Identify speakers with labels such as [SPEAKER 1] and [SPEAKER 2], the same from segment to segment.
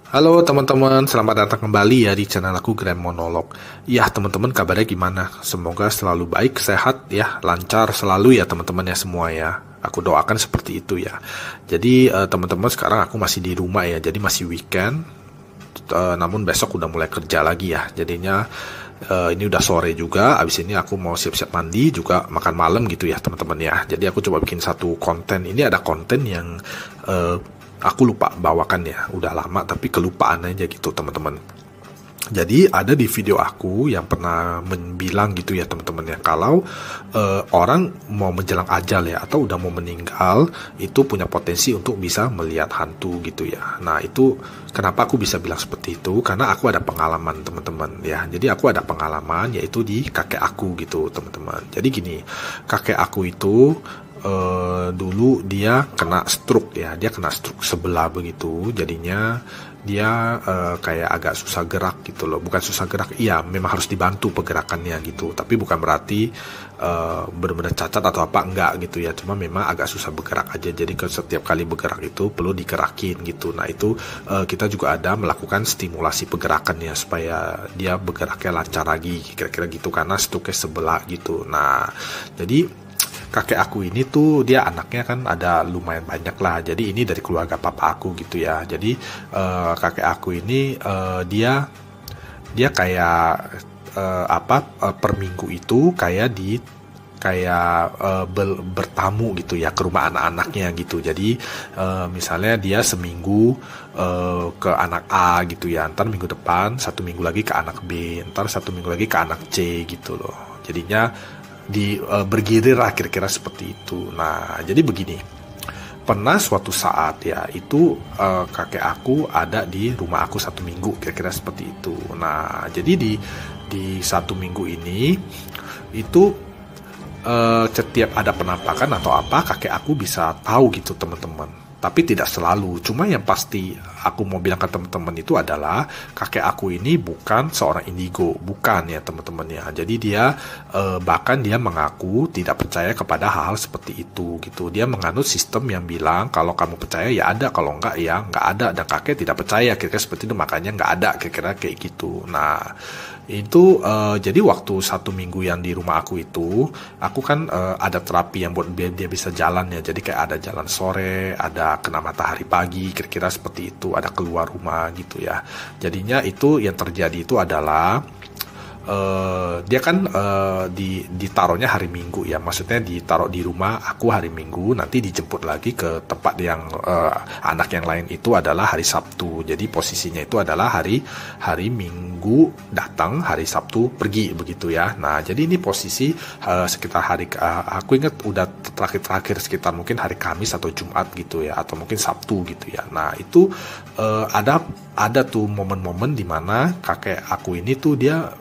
[SPEAKER 1] Halo teman-teman, selamat datang kembali ya di channel aku Grand Monolog. Ya teman-teman, kabarnya gimana? Semoga selalu baik, sehat ya, lancar selalu ya teman-teman ya semua ya. Aku doakan seperti itu ya. Jadi teman-teman, sekarang aku masih di rumah ya, jadi masih weekend. Namun besok udah mulai kerja lagi ya. Jadinya ini udah sore juga. Abis ini aku mau siap-siap mandi juga makan malam gitu ya teman-teman ya. Jadi aku coba bikin satu konten. Ini ada konten yang aku lupa bawakan ya, udah lama tapi kelupaan aja gitu teman-teman. Jadi ada di video aku yang pernah bilang gitu ya teman-teman ya, kalau orang mau menjelang ajal ya atau udah mau meninggal itu punya potensi untuk bisa melihat hantu gitu ya. Nah itu kenapa aku bisa bilang seperti itu, karena aku ada pengalaman teman-teman ya. Jadi aku ada pengalaman yaitu di kakek aku gitu teman-teman. Jadi gini, kakek aku itu dulu dia kena stroke ya, dia kena stroke sebelah begitu, jadinya dia kayak agak susah gerak gitu loh. Bukan susah gerak, iya memang harus dibantu pergerakannya gitu, tapi bukan berarti benar-benar cacat atau apa, enggak gitu ya, cuma memang agak susah bergerak aja. Jadi setiap kali bergerak itu perlu digerakin gitu. Nah itu kita juga ada melakukan stimulasi pergerakannya supaya dia bergeraknya lancar lagi kira-kira gitu, karena stroke sebelah gitu. Nah jadi kakek aku ini tuh dia anaknya kan ada lumayan banyak lah. Jadi ini dari keluarga papa aku gitu ya. Jadi kakek aku ini dia kayak per minggu itu kayak bertamu gitu ya ke rumah anak-anaknya gitu. Jadi misalnya dia seminggu ke anak A gitu ya, ntar minggu depan satu minggu lagi ke anak B, ntar satu minggu lagi ke anak C gitu loh. Jadinya bergirir lah kira-kira seperti itu. Nah jadi begini, pernah suatu saat ya itu kakek aku ada di rumah aku satu minggu kira-kira seperti itu. Nah jadi di satu minggu ini itu setiap ada penampakan atau apa kakek aku bisa tahu gitu teman-teman, tapi tidak selalu. Cuma yang pasti aku mau bilang ke teman-teman itu adalah kakek aku ini bukan seorang indigo, bukan ya teman-teman ya. Jadi dia bahkan dia mengaku tidak percaya kepada hal-hal seperti itu gitu. Dia menganut sistem yang bilang kalau kamu percaya ya ada, kalau enggak ya enggak ada. Dan kakek tidak percaya kira-kira seperti itu, makanya enggak ada kira-kira kayak gitu. Nah itu jadi waktu satu minggu yang di rumah aku itu, aku kan ada terapi yang buat dia bisa jalan ya. Jadi kayak ada jalan sore, ada kena matahari pagi kira-kira seperti itu, ada keluar rumah gitu ya. Jadinya itu yang terjadi itu adalah dia kan ditaruhnya hari Minggu ya, maksudnya ditaruh di rumah aku hari Minggu, nanti dijemput lagi ke tempat yang anak yang lain itu adalah hari Sabtu. Jadi posisinya itu adalah hari Minggu datang, hari Sabtu pergi begitu ya. Nah jadi ini posisi sekitar hari aku ingat udah terakhir sekitar mungkin hari Kamis atau Jumat gitu ya, atau mungkin Sabtu gitu ya. Nah itu ada tuh momen-momen dimana kakek aku ini tuh dia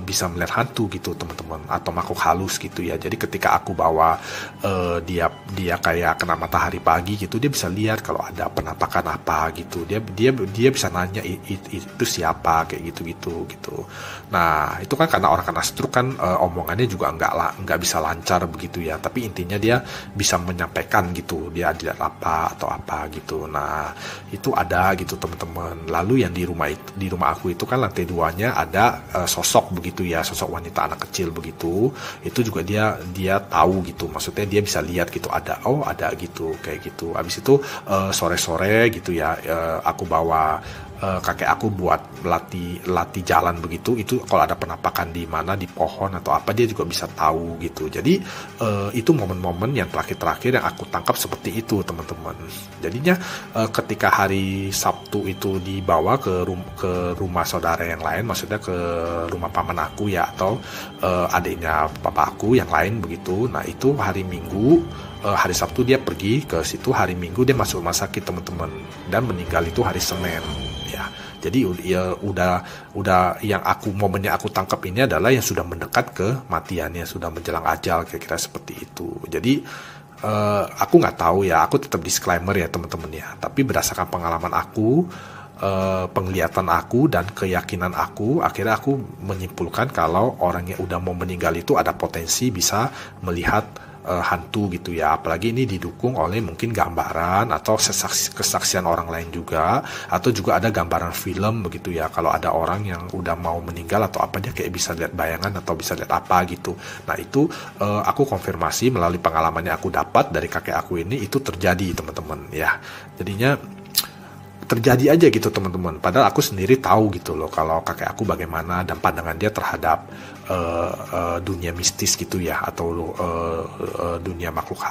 [SPEAKER 1] bisa melihat hantu gitu teman-teman, atau makhluk halus gitu ya. Jadi ketika aku bawa dia kayak kena matahari pagi gitu, dia bisa lihat kalau ada penampakan apa gitu. Dia bisa nanya itu siapa kayak gitu gitu. Nah itu kan karena orang kena stroke kan omongannya juga nggak bisa lancar begitu ya. Tapi intinya dia bisa menyampaikan gitu dia lihat apa atau apa gitu. Nah itu ada gitu teman-teman. Lalu yang di rumah aku itu kan lantai 2-nya ada sosok begitu ya, sosok wanita anak kecil begitu. Itu juga dia tahu gitu, maksudnya dia bisa lihat gitu, ada gitu kayak gitu. Habis itu sore-sore gitu ya, aku bawa kakek aku buat latih jalan begitu. Itu kalau ada penampakan di mana di pohon atau apa dia juga bisa tahu gitu. Jadi itu momen-momen yang terakhir yang aku tangkap seperti itu teman-teman. Jadinya ketika hari Sabtu itu dibawa ke rumah saudara yang lain, maksudnya ke rumah paman aku ya, atau adiknya papa aku yang lain begitu. Nah itu hari Minggu, hari Sabtu dia pergi ke situ, hari Minggu dia masuk rumah sakit teman-teman, dan meninggal itu hari Senin ya. Jadi ya udah yang momennya aku tangkap ini adalah yang sudah mendekat ke matiannya, sudah menjelang ajal kira-kira seperti itu. Jadi aku nggak tahu ya, aku tetap disclaimer ya teman-teman ya, tapi berdasarkan pengalaman aku, penglihatan aku dan keyakinan aku, akhirnya aku menyimpulkan kalau orang yang udah mau meninggal itu ada potensi bisa melihat hantu gitu ya. Apalagi ini didukung oleh mungkin gambaran atau kesaksian orang lain juga, atau juga ada gambaran film begitu ya. Kalau ada orang yang udah mau meninggal atau apa, dia kayak bisa lihat bayangan atau bisa lihat apa gitu. Nah itu aku konfirmasi melalui pengalaman yang aku dapat dari kakek aku ini, itu terjadi teman-teman ya. Jadinya terjadi aja gitu teman-teman. Padahal aku sendiri tahu gitu loh kalau kakek aku bagaimana dan pandangan dia terhadap dunia mistis gitu ya, atau dunia makhluk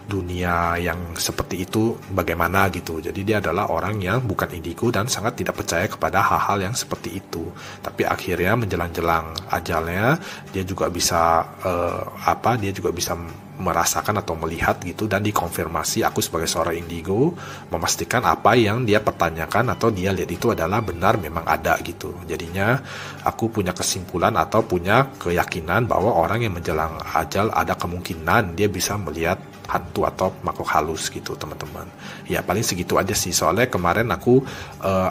[SPEAKER 1] dunia yang seperti itu bagaimana gitu. Jadi dia adalah orang yang bukan indigo dan sangat tidak percaya kepada hal-hal yang seperti itu. Tapi akhirnya menjelang-jelang ajalnya dia juga bisa dia juga bisa merasakan atau melihat gitu, dan dikonfirmasi aku sebagai seorang indigo memastikan apa yang dia pertanyakan atau dia lihat itu adalah benar, memang ada gitu. Jadinya aku punya kesimpulan atau punya keyakinan bahwa orang yang menjelang ajal ada kemungkinan dia bisa melihat hantu atau makhluk halus gitu teman-teman. Ya paling segitu aja sih, soalnya kemarin aku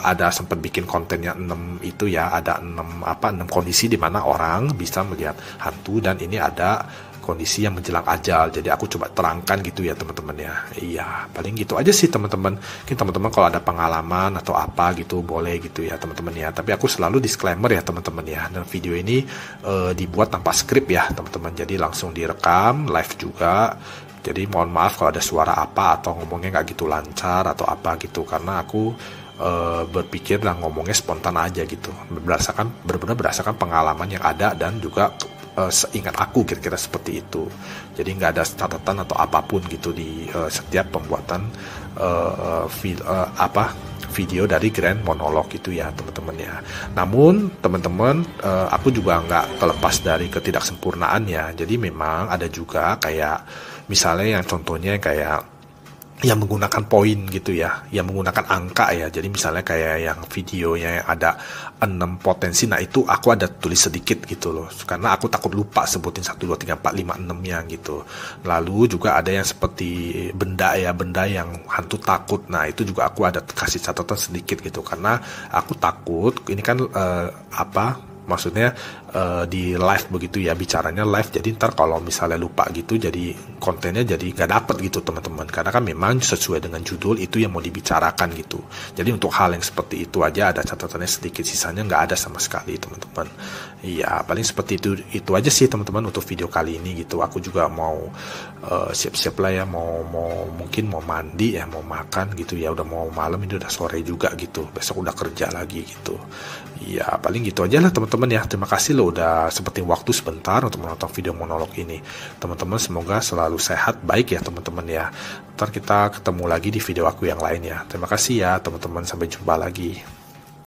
[SPEAKER 1] ada sempat bikin kontennya 6 itu ya, ada 6 kondisi di mana orang bisa melihat hantu, dan ini ada kondisi yang menjelang ajal. Jadi aku coba terangkan gitu ya teman-teman ya. Iya, paling gitu aja sih teman-teman. Mungkin teman-teman kalau ada pengalaman atau apa gitu boleh gitu ya teman-teman ya. Tapi aku selalu disclaimer ya teman-teman ya. Dan video ini dibuat tanpa skrip ya teman-teman. Jadi langsung direkam live juga. Jadi mohon maaf kalau ada suara apa atau ngomongnya nggak gitu lancar atau apa gitu, karena aku berpikir dan ngomongnya spontan aja gitu, benar-benar berdasarkan pengalaman yang ada dan juga seingat aku kira-kira seperti itu. Jadi nggak ada catatan atau apapun gitu di setiap pembuatan video dari Grand Monolog itu ya teman-teman ya. Namun teman-teman, aku juga nggak terlepas dari ketidaksempurnaan ya. Jadi memang ada juga kayak misalnya yang contohnya kayak yang menggunakan poin gitu ya, yang menggunakan angka ya. Jadi misalnya kayak yang videonya yang ada 6 potensi, nah itu aku ada tulis sedikit gitu loh, karena aku takut lupa sebutin 1, 2, 3, 4, 5, 6 nya gitu. Lalu juga ada yang seperti benda ya, benda yang hantu takut. Nah itu juga aku ada kasih catatan sedikit gitu, karena aku takut ini kan maksudnya di live begitu ya, bicaranya live, jadi ntar kalau misalnya lupa gitu jadi kontennya jadi gak dapet gitu teman-teman, karena kan memang sesuai dengan judul itu yang mau dibicarakan gitu. Jadi untuk hal yang seperti itu aja ada catatannya sedikit, sisanya nggak ada sama sekali teman-teman. Iya paling seperti itu aja sih teman-teman untuk video kali ini gitu. Aku juga mau siap-siap lah ya, mungkin mau mandi ya, mau makan gitu ya, udah mau malam, ini udah sore juga gitu, besok udah kerja lagi gitu. Iya paling gitu aja lah teman-teman ya. Terima kasih lo udah sempetin waktu sebentar untuk menonton video monolog ini teman-teman. Semoga selalu sehat baik ya teman-teman ya. Ntar kita ketemu lagi di video aku yang lain ya. Terima kasih ya teman-teman, sampai jumpa lagi.